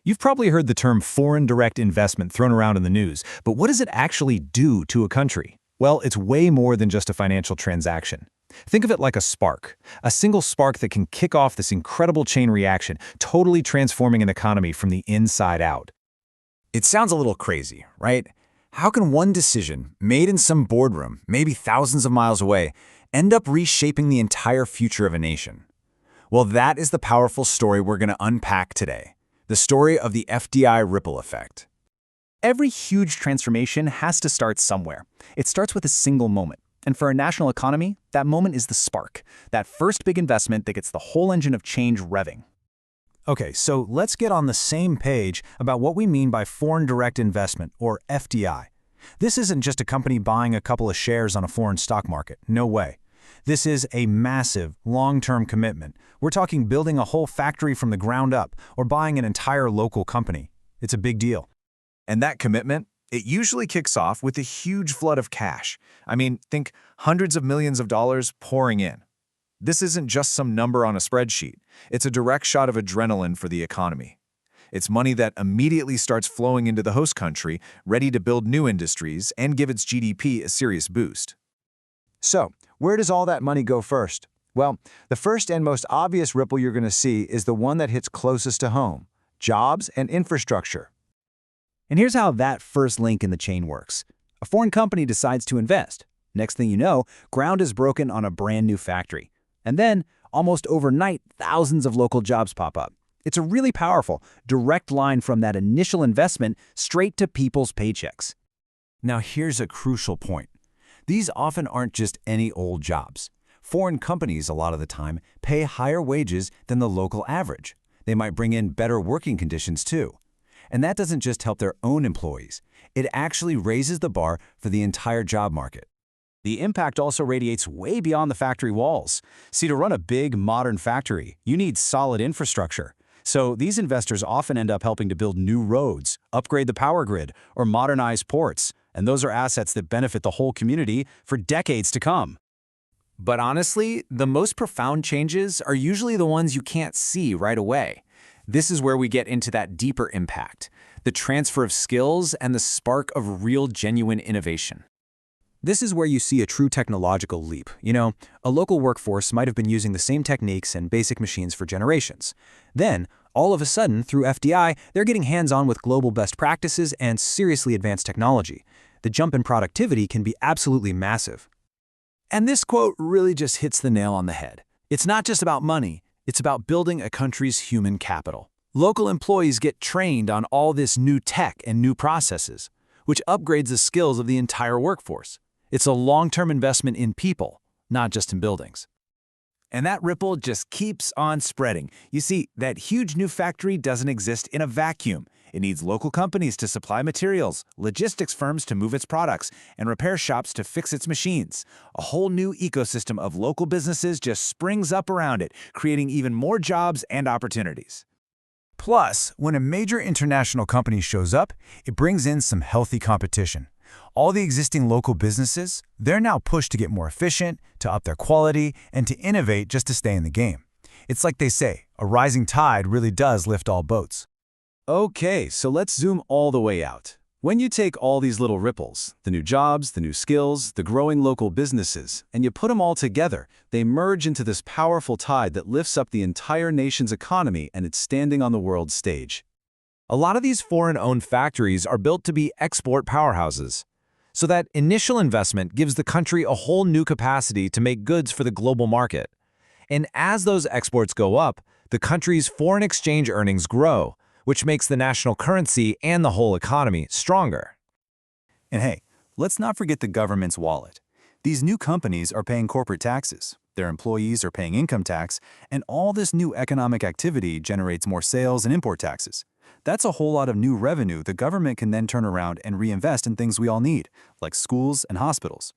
You've probably heard the term foreign direct investment thrown around in the news, but what does it actually do to a country? Well, it's way more than just a financial transaction. Think of it like a spark, a single spark that can kick off this incredible chain reaction, totally transforming an economy from the inside out. It sounds a little crazy, right? How can one decision, made in some boardroom, maybe thousands of miles away, end up reshaping the entire future of a nation? Well, that is the powerful story we're going to unpack today. The story of the FDI ripple effect. Every huge transformation has to start somewhere. It starts with a single moment. And for a national economy, that moment is the spark, that first big investment that gets the whole engine of change revving. Okay, so let's get on the same page about what we mean by foreign direct investment, or FDI. This isn't just a company buying a couple of shares on a foreign stock market. No way. This is a massive, long-term commitment. We're talking building a whole factory from the ground up or buying an entire local company. It's a big deal. And that commitment, it usually kicks off with a huge flood of cash. I mean, think hundreds of millions of dollars pouring in. This isn't just some number on a spreadsheet. It's a direct shot of adrenaline for the economy. It's money that immediately starts flowing into the host country, ready to build new industries and give its GDP a serious boost. So, where does all that money go first? Well, the first and most obvious ripple you're going to see is the one that hits closest to home: jobs and infrastructure. And here's how that first link in the chain works. A foreign company decides to invest. Next thing you know, ground is broken on a brand new factory. And then, almost overnight, thousands of local jobs pop up. It's a really powerful, direct line from that initial investment straight to people's paychecks. Now here's a crucial point. These often aren't just any old jobs. Foreign companies, a lot of the time, pay higher wages than the local average. They might bring in better working conditions too. And that doesn't just help their own employees. It actually raises the bar for the entire job market. The impact also radiates way beyond the factory walls. See, to run a big, modern factory, you need solid infrastructure. So these investors often end up helping to build new roads, upgrade the power grid, or modernize ports. And those are assets that benefit the whole community for decades to come. But honestly, the most profound changes are usually the ones you can't see right away. This is where we get into that deeper impact, the transfer of skills and the spark of real, genuine innovation. This is where you see a true technological leap. You know, a local workforce might have been using the same techniques and basic machines for generations. Then, all of a sudden, through FDI, they're getting hands-on with global best practices and seriously advanced technology. The jump in productivity can be absolutely massive. And this quote really just hits the nail on the head. It's not just about money, it's about building a country's human capital. Local employees get trained on all this new tech and new processes, which upgrades the skills of the entire workforce. It's a long-term investment in people, not just in buildings. And that ripple just keeps on spreading. You see, that huge new factory doesn't exist in a vacuum. It needs local companies to supply materials, logistics firms to move its products, and repair shops to fix its machines. A whole new ecosystem of local businesses just springs up around it, creating even more jobs and opportunities. Plus, when a major international company shows up, it brings in some healthy competition. All the existing local businesses, they're now pushed to get more efficient, to up their quality, and to innovate just to stay in the game. It's like they say, a rising tide really does lift all boats. Okay, so let's zoom all the way out. When you take all these little ripples, the new jobs, the new skills, the growing local businesses, and you put them all together, they merge into this powerful tide that lifts up the entire nation's economy and it's standing on the world stage. A lot of these foreign-owned factories are built to be export powerhouses. So that initial investment gives the country a whole new capacity to make goods for the global market. And as those exports go up, the country's foreign exchange earnings grow, which makes the national currency and the whole economy stronger. And hey, let's not forget the government's wallet. These new companies are paying corporate taxes, their employees are paying income tax, and all this new economic activity generates more sales and import taxes. That's a whole lot of new revenue the government can then turn around and reinvest in things we all need, like schools and hospitals.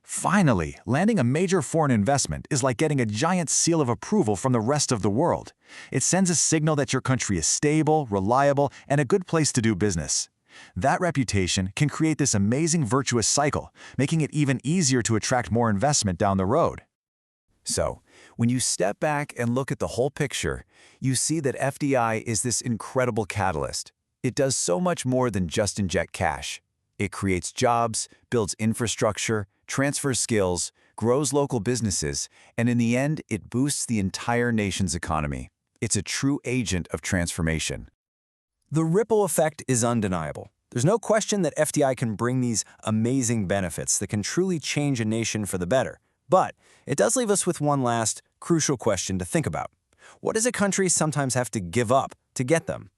Finally, landing a major foreign investment is like getting a giant seal of approval from the rest of the world. It sends a signal that your country is stable, reliable, and a good place to do business. That reputation can create this amazing virtuous cycle, making it even easier to attract more investment down the road. So, When you step back and look at the whole picture, you see that FDI is this incredible catalyst. It does so much more than just inject cash. It creates jobs, builds infrastructure, transfers skills, grows local businesses, and in the end, it boosts the entire nation's economy. It's a true agent of transformation. The ripple effect is undeniable. There's no question that FDI can bring these amazing benefits that can truly change a nation for the better. But it does leave us with one last, crucial question to think about. What does a country sometimes have to give up to get them?